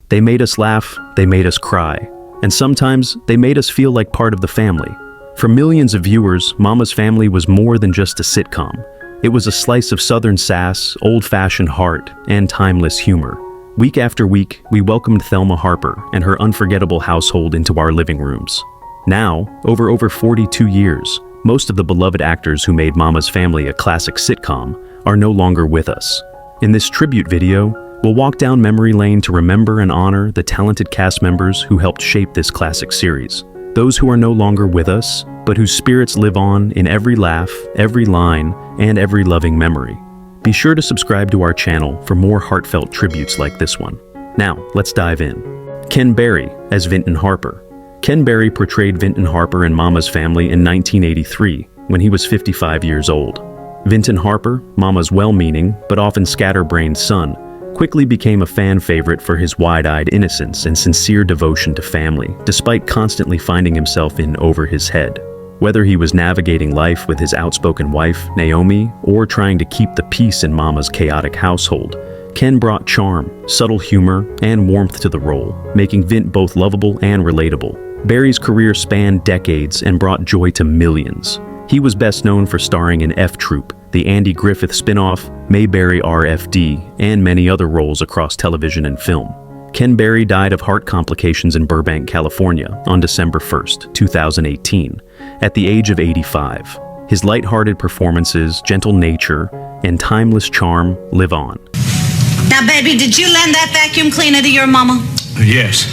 They made us laugh, they made us cry, and sometimes they made us feel like part of the family. For millions of viewers, Mama's Family was more than just a sitcom. It was a slice of Southern sass, old-fashioned heart, and timeless humor. Week after week, we welcomed Thelma Harper and her unforgettable household into our living rooms. Now, over 42 years, most of the beloved actors who made Mama's Family a classic sitcom are no longer with us. In this tribute video, we'll walk down memory lane to remember and honor the talented cast members who helped shape this classic series. Those who are no longer with us, but whose spirits live on in every laugh, every line, and every loving memory. Be sure to subscribe to our channel for more heartfelt tributes like this one. Now, let's dive in. Ken Berry as Vinton Harper. Ken Berry portrayed Vinton Harper in Mama's Family in 1983, when he was 55 years old. Vinton Harper, Mama's well-meaning but often scatterbrained son, quickly became a fan favorite for his wide-eyed innocence and sincere devotion to family, despite constantly finding himself in over his head. Whether he was navigating life with his outspoken wife, Naomi, or trying to keep the peace in Mama's chaotic household, Ken brought charm, subtle humor, and warmth to the role, making Vint both lovable and relatable. Berry's career spanned decades and brought joy to millions. He was best known for starring in F Troop, the Andy Griffith spin-off, Mayberry RFD, and many other roles across television and film. Ken Berry died of heart complications in Burbank, California on December 1st, 2018, at the age of 85. His lighthearted performances, gentle nature, and timeless charm live on. Now, baby, did you lend that vacuum cleaner to your mama? Yes.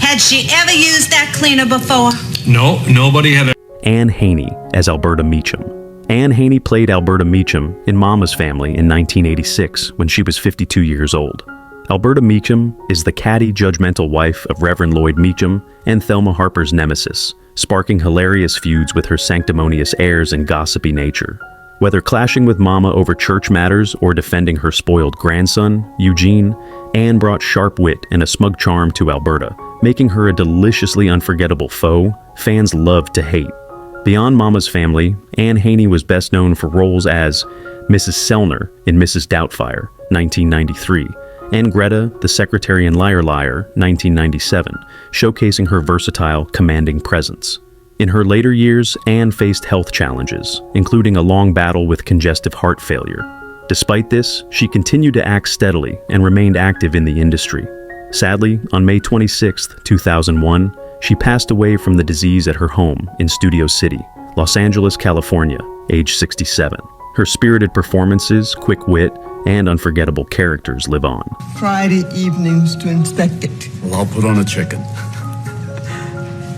Had she ever used that cleaner before? No, nobody had. Anne Haney as Alberta Meacham. Anne Haney played Alberta Meacham in Mama's Family in 1986 when she was 52 years old. Alberta Meacham is the catty, judgmental wife of Reverend Lloyd Meacham and Thelma Harper's nemesis, sparking hilarious feuds with her sanctimonious airs and gossipy nature. Whether clashing with Mama over church matters or defending her spoiled grandson, Eugene, Anne brought sharp wit and a smug charm to Alberta, making her a deliciously unforgettable foe fans loved to hate. Beyond Mama's Family, Anne Haney was best known for roles as Mrs. Sellner in Mrs. Doubtfire, 1993, and Greta, the Secretary in Liar Liar, 1997, showcasing her versatile, commanding presence. In her later years, Anne faced health challenges, including a long battle with congestive heart failure. Despite this, she continued to act steadily and remained active in the industry. Sadly, on May 26, 2001, she passed away from the disease at her home in Studio City, Los Angeles, California, age 67. Her spirited performances, quick wit, and unforgettable characters live on. Friday evenings to inspect it. Well, I'll put on a chicken.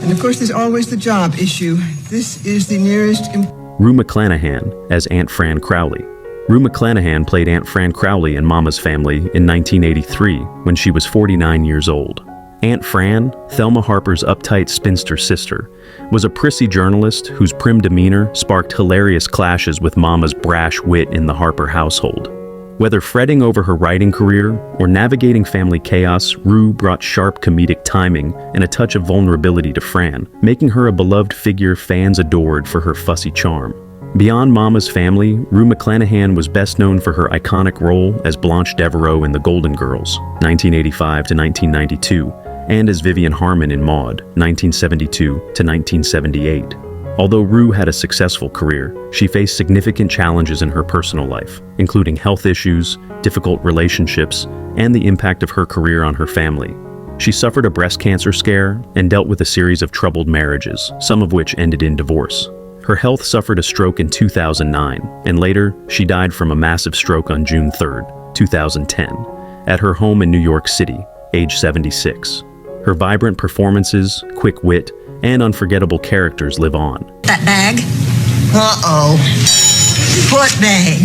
And of course, there's always the job issue. This is the nearest... Rue McClanahan as Aunt Fran Crowley. Rue McClanahan played Aunt Fran Crowley in Mama's Family in 1983 when she was 49 years old. Aunt Fran, Thelma Harper's uptight spinster sister, was a prissy journalist whose prim demeanor sparked hilarious clashes with Mama's brash wit in the Harper household. Whether fretting over her writing career or navigating family chaos, Rue brought sharp comedic timing and a touch of vulnerability to Fran, making her a beloved figure fans adored for her fussy charm. Beyond Mama's Family, Rue McClanahan was best known for her iconic role as Blanche Devereaux in The Golden Girls, 1985 to 1992, and as Vivian Harmon in Maude, 1972 to 1978. Although Rue had a successful career, she faced significant challenges in her personal life, including health issues, difficult relationships, and the impact of her career on her family. She suffered a breast cancer scare and dealt with a series of troubled marriages, some of which ended in divorce. Her health suffered a stroke in 2009, and later, she died from a massive stroke on June 3, 2010, at her home in New York City, age 76. Her vibrant performances, quick wit, and unforgettable characters live on. That bag? Uh-oh. What bag?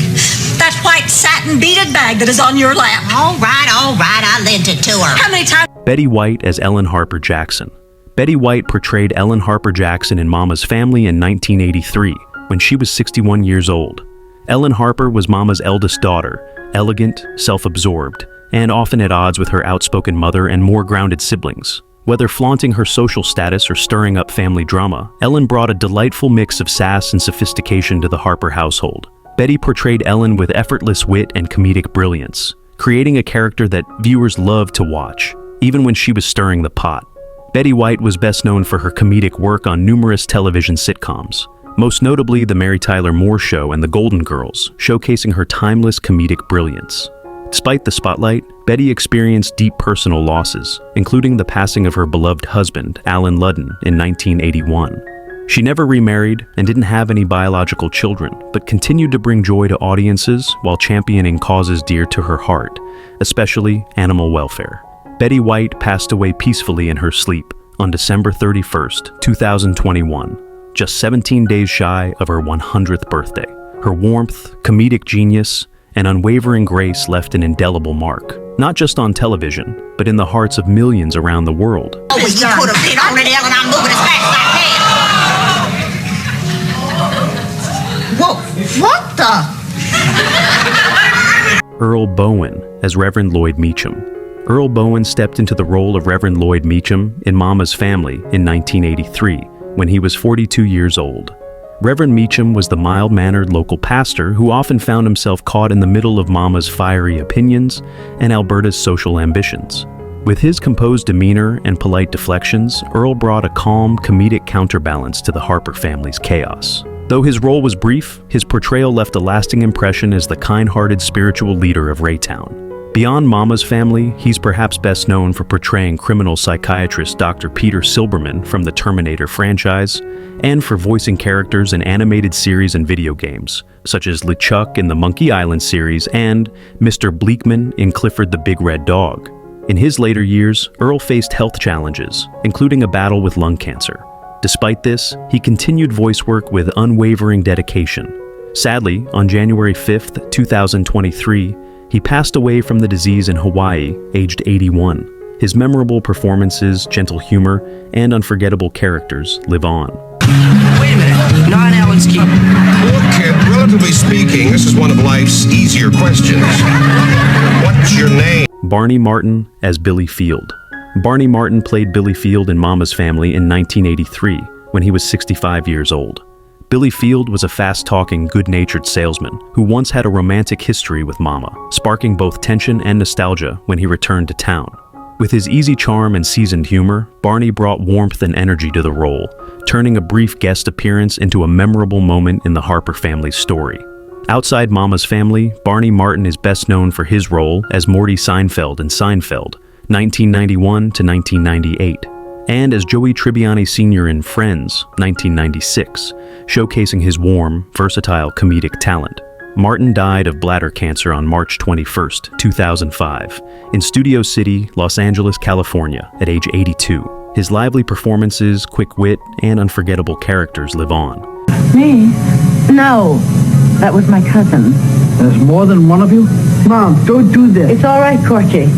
That white satin beaded bag that is on your lap. All right, I lent it to her. How many times? Betty White as Ellen Harper Jackson. Betty White portrayed Ellen Harper Jackson in Mama's Family in 1983, when she was 61 years old. Ellen Harper was Mama's eldest daughter, elegant, self-absorbed, and often at odds with her outspoken mother and more grounded siblings. Whether flaunting her social status or stirring up family drama, Ellen brought a delightful mix of sass and sophistication to the Harper household. Betty portrayed Ellen with effortless wit and comedic brilliance, creating a character that viewers loved to watch. even when she was stirring the pot. Betty White was best known for her comedic work on numerous television sitcoms, most notably The Mary Tyler Moore Show and The Golden Girls, showcasing her timeless comedic brilliance. Despite the spotlight, Betty experienced deep personal losses, including the passing of her beloved husband, Alan Ludden, in 1981. She never remarried and didn't have any biological children, but continued to bring joy to audiences while championing causes dear to her heart, especially animal welfare. Betty White passed away peacefully in her sleep on December 31st, 2021, just 17 days shy of her 100th birthday. Her warmth, comedic genius, and unwavering grace left an indelible mark, not just on television, but in the hearts of millions around the world. Oh, well, you put a pin on it, Ellen. I'm moving as fast as I can. Whoa, what the? Earl Bowen as Reverend Lloyd Meacham. Earl Bowen stepped into the role of Reverend Lloyd Meacham in Mama's Family in 1983, when he was 42 years old. Reverend Meacham was the mild-mannered local pastor who often found himself caught in the middle of Mama's fiery opinions and Alberta's social ambitions. With his composed demeanor and polite deflections, Earl brought a calm, comedic counterbalance to the Harper family's chaos. Though his role was brief, his portrayal left a lasting impression as the kind-hearted spiritual leader of Raytown. Beyond Mama's Family, he's perhaps best known for portraying criminal psychiatrist Dr. Peter Silberman from the Terminator franchise, and for voicing characters in animated series and video games, such as LeChuck in the Monkey Island series and Mr. Bleakman in Clifford the Big Red Dog. In his later years, Earl faced health challenges, including a battle with lung cancer. Despite this, he continued voice work with unwavering dedication. Sadly, on January 5th, 2023, he passed away from the disease in Hawaii, aged 81. His memorable performances, gentle humor, and unforgettable characters live on. Wait a minute, not Alan's key. Look, kid, relatively speaking, this is one of life's easier questions. What's your name? Barney Martin as Billy Field. Barney Martin played Billy Field in Mama's Family in 1983, when he was 65 years old. Billy Field was a fast-talking, good-natured salesman who once had a romantic history with Mama, sparking both tension and nostalgia when he returned to town. With his easy charm and seasoned humor, Barney brought warmth and energy to the role, turning a brief guest appearance into a memorable moment in the Harper family's story. Outside Mama's Family, Barney Martin is best known for his role as Morty Seinfeld in Seinfeld, 1991 to 1998. And as Joey Tribbiani Sr. in Friends, 1996, showcasing his warm, versatile comedic talent. Martin died of bladder cancer on March 21, 2005, in Studio City, Los Angeles, California, at age 82. His lively performances, quick wit, and unforgettable characters live on. Me? No, that was my cousin. There's more than one of you? Mom, don't do this. It's all right, Corky.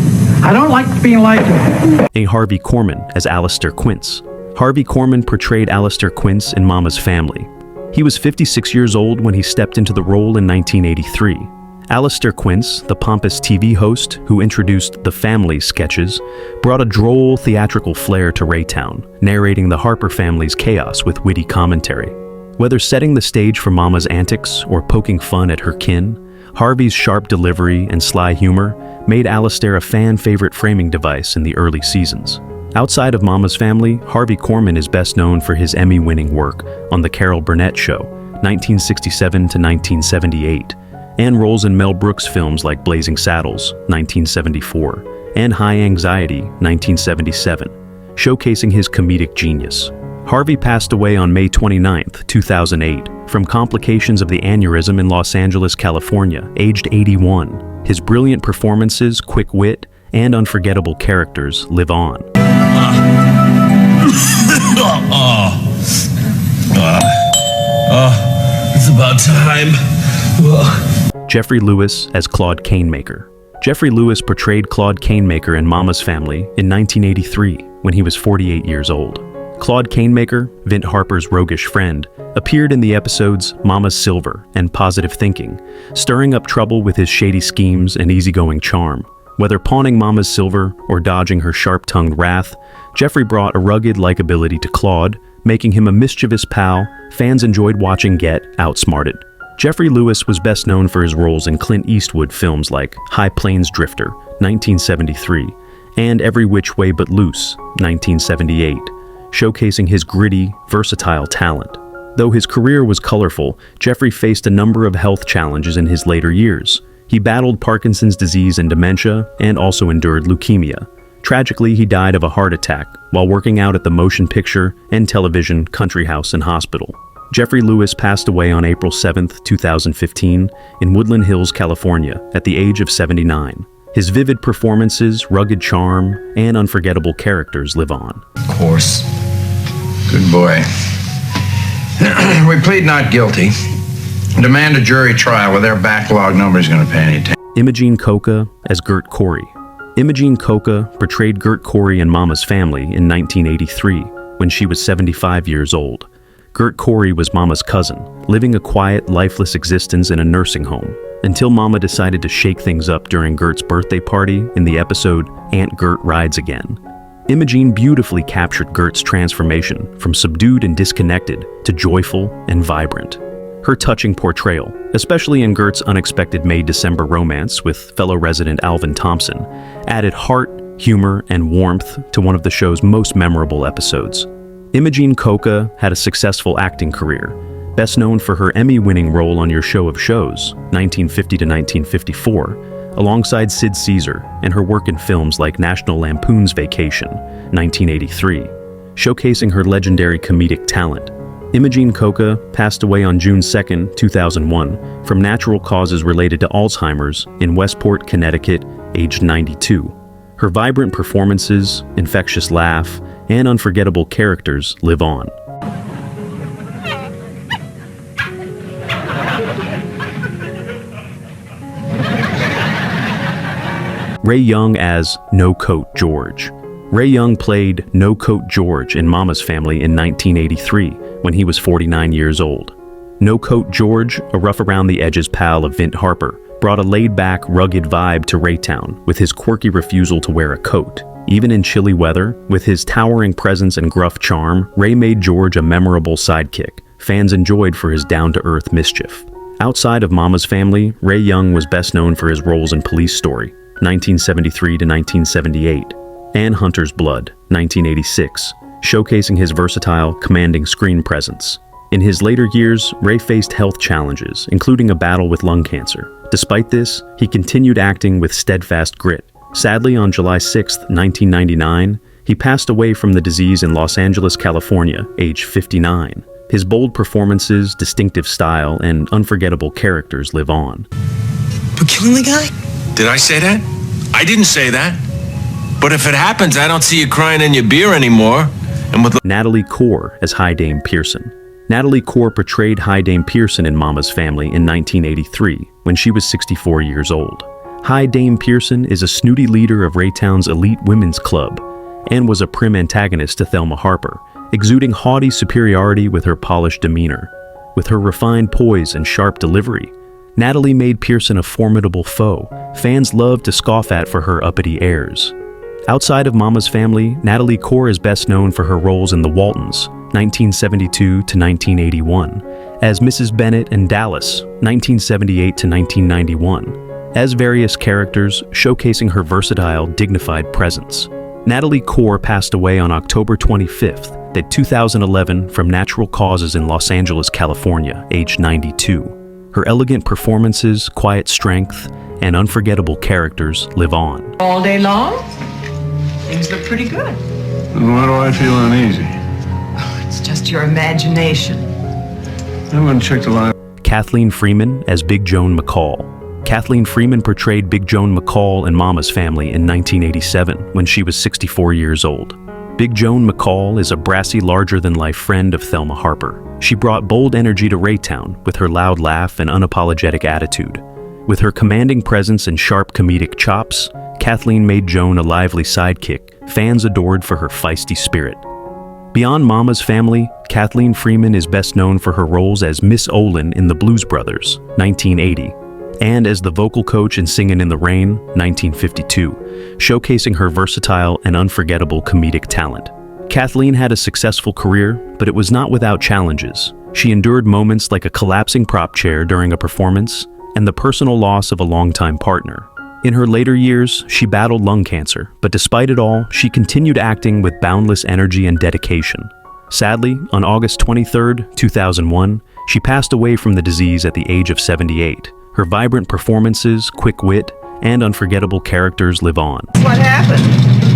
I don't like being lied to. A Harvey Corman as Alistair Quince. Harvey Corman portrayed Alistair Quince in Mama's Family. He was 56 years old when he stepped into the role in 1983. Alistair Quince, the pompous TV host who introduced the Family sketches, brought a droll, theatrical flair to Raytown, narrating the Harper family's chaos with witty commentary. Whether setting the stage for Mama's antics or poking fun at her kin, Harvey's sharp delivery and sly humor made Alistair a fan-favorite framing device in the early seasons. Outside of Mama's Family, Harvey Corman is best known for his Emmy-winning work on The Carol Burnett Show, 1967 to 1978, and roles in Mel Brooks films like Blazing Saddles, 1974, and High Anxiety, 1977, showcasing his comedic genius. Harvey passed away on May 29, 2008, from complications of the aneurysm in Los Angeles, California, aged 81. His brilliant performances, quick wit, and unforgettable characters live on. It's about time. Jeffrey Lewis as Claude Canemaker. Jeffrey Lewis portrayed Claude Canemaker in Mama's Family in 1983, when he was 48 years old. Claude Canemaker, Vint Harper's roguish friend, appeared in the episodes Mama's Silver and Positive Thinking, stirring up trouble with his shady schemes and easygoing charm. Whether pawning Mama's silver or dodging her sharp-tongued wrath, Jeffrey brought a rugged likability to Claude, making him a mischievous pal fans enjoyed watching get outsmarted. Jeffrey Lewis was best known for his roles in Clint Eastwood films like High Plains Drifter, 1973, and Every Which Way But Loose, 1978, showcasing his gritty, versatile talent. Though his career was colorful, Jeffrey faced a number of health challenges in his later years. He battled Parkinson's disease and dementia, and also endured leukemia. Tragically, he died of a heart attack while working out at the motion picture and television Country House and Hospital. Jeffrey Lewis passed away on April 7, 2015, in Woodland Hills, California, at the age of 79. His vivid performances, rugged charm, and unforgettable characters live on. Of course. Good boy. We plead not guilty. Demand a jury trial where their backlog number is going to pay any attention. Imagigene Koka as Gert Corey. Imagigene Koka portrayed Gert Corey in Mama's Family in 1983, when she was 75 years old. Gert Corey was Mama's cousin, living a quiet, lifeless existence in a nursing home, until Mama decided to shake things up during Gert's birthday party in the episode Aunt Gert Rides Again. Imagigene beautifully captured Gert's transformation from subdued and disconnected to joyful and vibrant. Her touching portrayal, especially in Gert's unexpected May-December romance with fellow resident Alvin Thompson, added heart, humor, and warmth to one of the show's most memorable episodes. Imagigene Koka had a successful acting career, best known for her Emmy-winning role on Your Show of Shows, 1950 to 1954, alongside Sid Caesar, and her work in films like National Lampoon's Vacation, 1983, showcasing her legendary comedic talent. Imagigene Koka passed away on June 2, 2001, from natural causes related to Alzheimer's in Westport, Connecticut, aged 92. Her vibrant performances, infectious laugh, and unforgettable characters live on. Ray Young as No Coat George. Ray Young played No Coat George in Mama's Family in 1983 when he was 49 years old. No Coat George, a rough-around-the-edges pal of Vint Harper, brought a laid-back, rugged vibe to Raytown with his quirky refusal to wear a coat. Even in chilly weather, with his towering presence and gruff charm, Ray made George a memorable sidekick fans enjoyed for his down-to-earth mischief. Outside of Mama's Family, Ray Young was best known for his roles in Police Story, 1973 to 1978, and Hunter's Blood, 1986, showcasing his versatile, commanding screen presence. In his later years, Ray faced health challenges, including a battle with lung cancer. Despite this, he continued acting with steadfast grit. Sadly, on July 6, 1999, he passed away from the disease in Los Angeles, California, age 59. His bold performances, distinctive style, and unforgettable characters live on. But killing the guy? Did I say that? I didn't say that. But if it happens, I don't see you crying in your beer anymore. And with Natalie Core as High Dame Pearson. Natalie Core portrayed High Dame Pearson in Mama's Family in 1983, when she was 64 years old. High Dame Pearson is a snooty leader of Raytown's elite women's club, and was a prim antagonist to Thelma Harper, exuding haughty superiority with her polished demeanor. With her refined poise and sharp delivery, Natalie made Pearson a formidable foe fans loved to scoff at for her uppity airs. Outside of Mama's Family, Natalie Core is best known for her roles in The Waltons, 1972 to 1981, as Mrs. Bennet in Dallas, 1978 to 1991, as various characters showcasing her versatile, dignified presence. Natalie Core passed away on October 25th, 2011 from natural causes in Los Angeles, California, aged 92. Her elegant performances, quiet strength, and unforgettable characters live on. All day long? Things look pretty good. Why do I feel uneasy? It's just your imagination. I'm going to check the line. Kathleen Freeman as Big Joan McCall. Kathleen Freeman portrayed Big Joan McCall in Mama's Family in 1987 when she was 64 years old. Big Joan McCall is a brassy, larger-than-life friend of Thelma Harper. She brought bold energy to Raytown with her loud laugh and unapologetic attitude. With her commanding presence and sharp comedic chops, Kathleen made Joan a lively sidekick fans adored for her feisty spirit. Beyond Mama's Family, Kathleen Freeman is best known for her roles as Miss Olin in The Blues Brothers, 1980, and as the vocal coach in Singin' in the Rain, 1952, showcasing her versatile and unforgettable comedic talent. Kathleen had a successful career, but it was not without challenges. She endured moments like a collapsing prop chair during a performance and the personal loss of a longtime partner. In her later years, she battled lung cancer, but despite it all, she continued acting with boundless energy and dedication. Sadly, on August 23, 2001, she passed away from the disease at the age of 78. Her vibrant performances, quick wit, and unforgettable characters live on. What happened?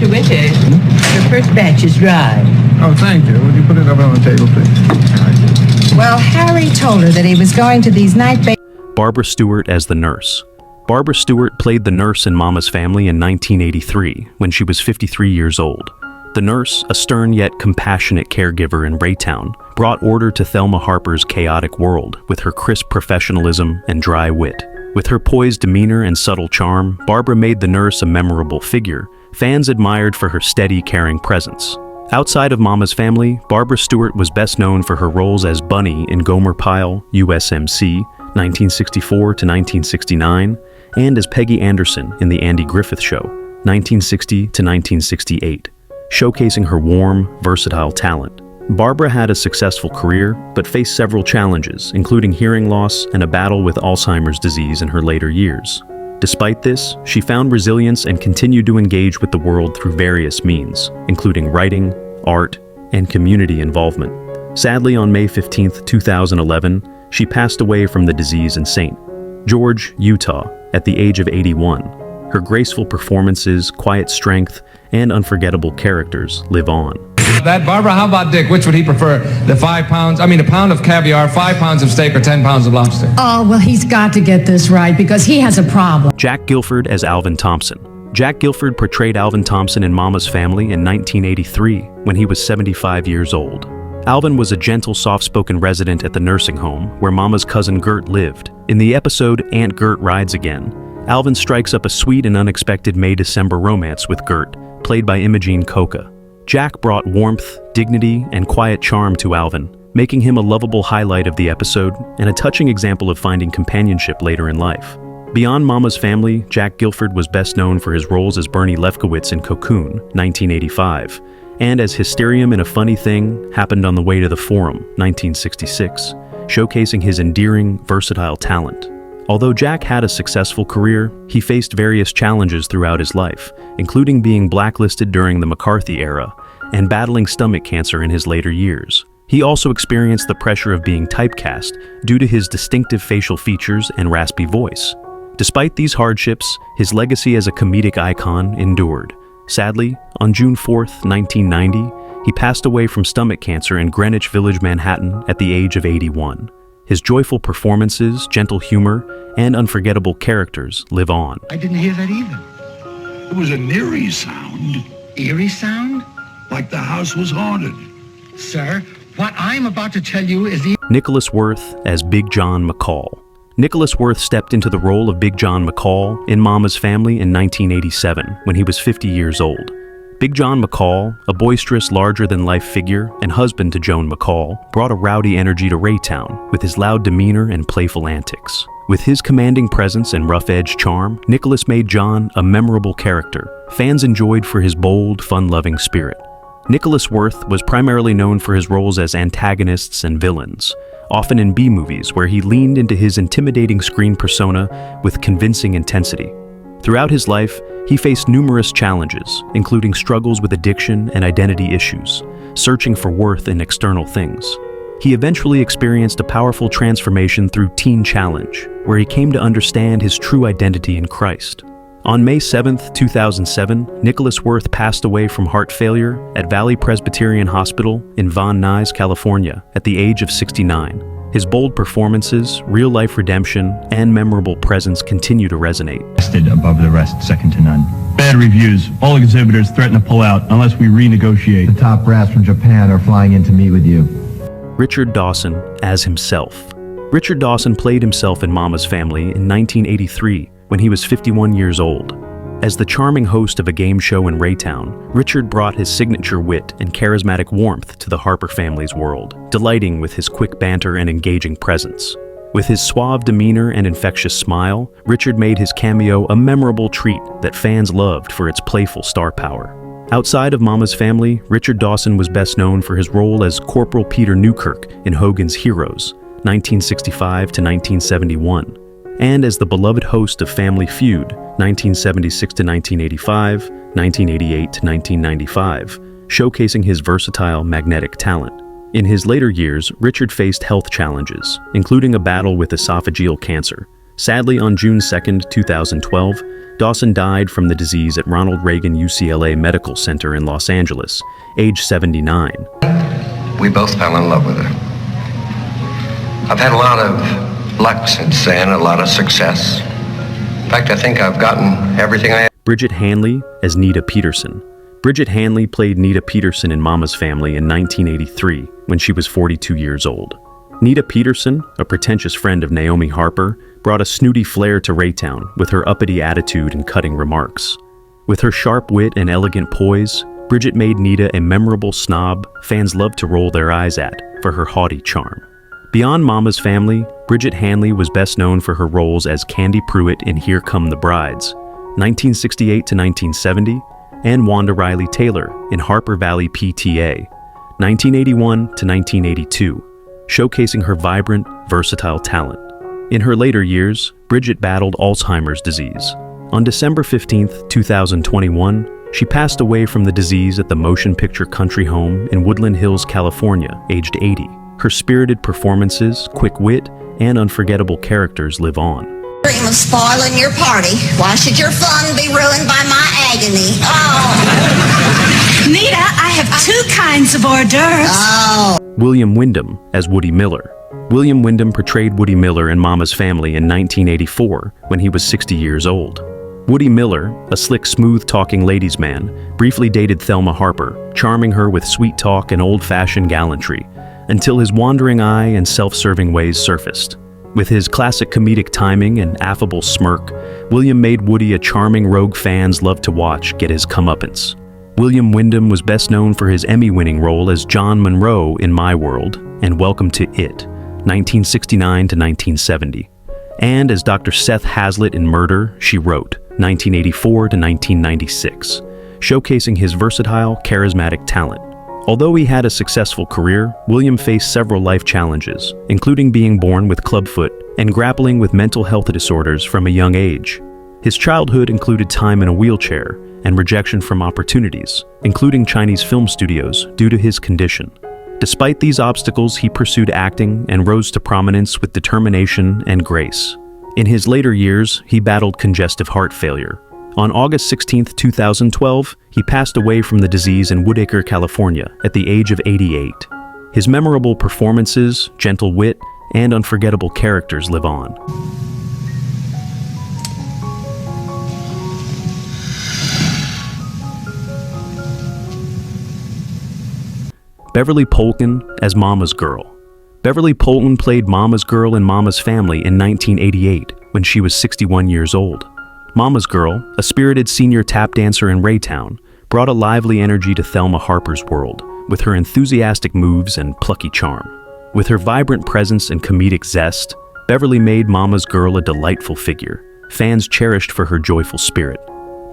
To Winter. The first batch is dry. Oh, thank you. Would you put it up on the table, please? Well, Harry told her that he was going to these night Barbara Stewart as the nurse. Barbara Stewart played the nurse in Mama's Family in 1983, when she was 53 years old. The nurse, a stern yet compassionate caregiver in Raytown, brought order to Thelma Harper's chaotic world with her crisp professionalism and dry wit. With her poised demeanor and subtle charm, Barbara made the nurse a memorable figure fans admired for her steady, caring presence. Outside of Mama's Family, Barbara Stewart was best known for her roles as Bunny in Gomer Pyle, USMC, 1964 to 1969, and as Peggy Anderson in The Andy Griffith Show, 1960 to 1968, showcasing her warm, versatile talent. Barbara had a successful career, but faced several challenges, including hearing loss and a battle with Alzheimer's disease in her later years. Despite this, she found resilience and continued to engage with the world through various means, including writing, art, and community involvement. Sadly, on May 15, 2011, she passed away from the disease in St. George, Utah, at the age of 81. Her graceful performances, quiet strength, and unforgettable characters live on. That, Barbara, how about Dick? Which would he prefer? A pound of caviar, 5 pounds of steak, or 10 pounds of lobster? Oh, well, he's got to get this right because he has a problem. Jack Guilford as Alvin Thompson. Jack Guilford portrayed Alvin Thompson in Mama's Family in 1983 when he was 75 years old. Alvin was a gentle, soft-spoken resident at the nursing home where Mama's cousin Gert lived. In the episode Aunt Gert Rides Again, Alvin strikes up a sweet and unexpected May-December romance with Gert, played by Imagigene Koka. Jack brought warmth, dignity, and quiet charm to Alvin, making him a lovable highlight of the episode and a touching example of finding companionship later in life. Beyond Mama's Family, Jack Guilford was best known for his roles as Bernie Lefkowitz in Cocoon, 1985, and as Hysterium in A Funny Thing Happened on the Way to the Forum, 1966, showcasing his endearing, versatile talent. Although Jack had a successful career, he faced various challenges throughout his life, including being blacklisted during the McCarthy era and battling stomach cancer in his later years. He also experienced the pressure of being typecast due to his distinctive facial features and raspy voice. Despite these hardships, his legacy as a comedic icon endured. Sadly, on June 4, 1990, he passed away from stomach cancer in Greenwich Village, Manhattan, at the age of 81. His joyful performances, gentle humor, and unforgettable characters live on. I didn't hear that either. It was an eerie sound. Eerie sound? Like the house was haunted. Sir, what I'm about to tell you is Nicholas Worth as Big John McCall. Nicholas Worth stepped into the role of Big John McCall in Mama's Family in 1987 when he was 50 years old. Big John McCall, a boisterous, larger-than-life figure and husband to Joan McCall, brought a rowdy energy to Raytown with his loud demeanor and playful antics. With his commanding presence and rough-edged charm, Nicholas made John a memorable character fans enjoyed for his bold, fun-loving spirit. Nicholas Worth was primarily known for his roles as antagonists and villains, often in B-movies where he leaned into his intimidating screen persona with convincing intensity. Throughout his life, he faced numerous challenges, including struggles with addiction and identity issues, searching for worth in external things. He eventually experienced a powerful transformation through Teen Challenge, where he came to understand his true identity in Christ. On May 7, 2007, Nicholas Worth passed away from heart failure at Valley Presbyterian Hospital in Van Nuys, California, at the age of 69. His bold performances, real-life redemption, and memorable presence continue to resonate. Above the rest, second to none. Bad reviews. All exhibitors threaten to pull out unless we renegotiate. The top brass from Japan are flying in to meet with you. Richard Dawson as himself. Richard Dawson played himself in Mama's Family in 1983 when he was 51 years old. As the charming host of a game show in Raytown, Richard brought his signature wit and charismatic warmth to the Harper family's world, delighting with his quick banter and engaging presence. With his suave demeanor and infectious smile, Richard made his cameo a memorable treat that fans loved for its playful star power. Outside of Mama's Family, Richard Dawson was best known for his role as Corporal Peter Newkirk in Hogan's Heroes, 1965 to 1971. and as the beloved host of Family Feud, 1976 to 1985, 1988 to 1995, showcasing his versatile magnetic talent. In his later years, Richard faced health challenges, including a battle with esophageal cancer. Sadly, on June 2, 2012, Dawson died from the disease at Ronald Reagan UCLA Medical Center in Los Angeles, age 79. We both fell in love with her. I've had a lot of luck since then, a lot of success. In fact, I think I've gotten everything I... Bridget Hanley as Nita Peterson. Bridget Hanley played Nita Peterson in Mama's Family in 1983 when she was 42 years old. Nita Peterson, a pretentious friend of Naomi Harper, brought a snooty flair to Raytown with her uppity attitude and cutting remarks. With her sharp wit and elegant poise, Bridget made Nita a memorable snob fans loved to roll their eyes at for her haughty charm. Beyond Mama's Family, Bridget Hanley was best known for her roles as Candy Pruitt in Here Come the Brides, 1968 to 1970, and Wanda Riley Taylor in Harper Valley PTA, 1981 to 1982, showcasing her vibrant, versatile talent. In her later years, Bridget battled Alzheimer's disease. On December 15, 2021, she passed away from the disease at the Motion Picture Country Home in Woodland Hills, California, aged 80. Her spirited performances, quick wit, and unforgettable characters live on. Dream of spoiling your party. Why should your fun be ruined by my agony? Oh. Nita, I have two kinds of hors d'oeuvres. Oh. William Windham as Woody Miller. William Windham portrayed Woody Miller in Mama's Family in 1984 when he was 60 years old. Woody Miller, a slick, smooth-talking ladies' man, briefly dated Thelma Harper, charming her with sweet talk and old-fashioned gallantry, until his wandering eye and self-serving ways surfaced. With his classic comedic timing and affable smirk, William made Woody a charming rogue fans loved to watch get his comeuppance. William Windham was best known for his Emmy-winning role as John Monroe in My World and Welcome to It, 1969 to 1970, and as Dr. Seth Hazlitt in Murder, She Wrote, 1984 to 1996, showcasing his versatile, charismatic talent. Although he had a successful career, William faced several life challenges, including being born with clubfoot and grappling with mental health disorders from a young age. His childhood included time in a wheelchair and rejection from opportunities, including Chinese film studios, due to his condition. Despite these obstacles, he pursued acting and rose to prominence with determination and grace. In his later years, he battled congestive heart failure. On August 16, 2012, he passed away from the disease in Woodacre, California, at the age of 88. His memorable performances, gentle wit, and unforgettable characters live on. Beverly Pulkan as Mama's Girl. Beverly Pulkan played Mama's Girl in Mama's Family in 1988 when she was 61 years old. Mama's Girl, a spirited senior tap dancer in Raytown, brought a lively energy to Thelma Harper's world with her enthusiastic moves and plucky charm. With her vibrant presence and comedic zest, Beverly made Mama's Girl a delightful figure, fans cherished for her joyful spirit.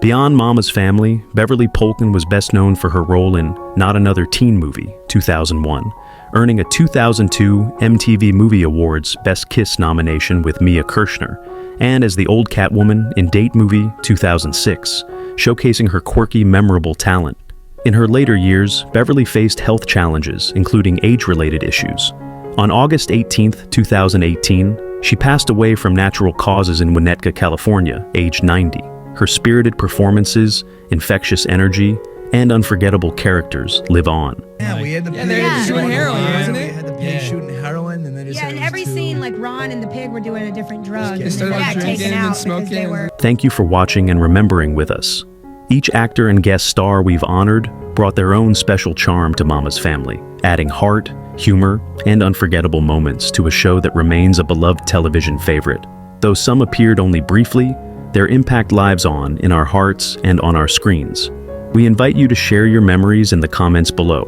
Beyond Mama's Family, Beverly Pulkan was best known for her role in Not Another Teen Movie, 2001, earning a 2002 MTV Movie Awards Best Kiss nomination with Mia Kirshner, and as the old Catwoman in Date Movie 2006, showcasing her quirky, memorable talent. In her later years, Beverly faced health challenges, including age-related issues. On August 18, 2018, she passed away from natural causes in Winnetka, California, age 90. Her spirited performances, infectious energy, and unforgettable characters live on. Yeah, we had the pig shooting heroin, wasn't We it? had the pig shooting heroin, and then it in every scene, like Ron and the pig were doing a different drug. They And started they got drinking taken and out smoking. because they were. Thank you for watching and remembering with us. Each actor and guest star we've honored brought their own special charm to Mama's Family, adding heart, humor, and unforgettable moments to a show that remains a beloved television favorite. Though some appeared only briefly, their impact lives on in our hearts and on our screens. We invite you to share your memories in the comments below.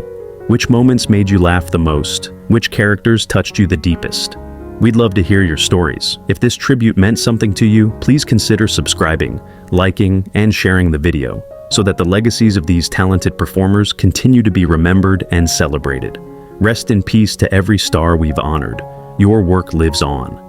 Which moments made you laugh the most? Which characters touched you the deepest? We'd love to hear your stories. If this tribute meant something to you, please consider subscribing, liking, and sharing the video so that the legacies of these talented performers continue to be remembered and celebrated. Rest in peace to every star we've honored. Your work lives on.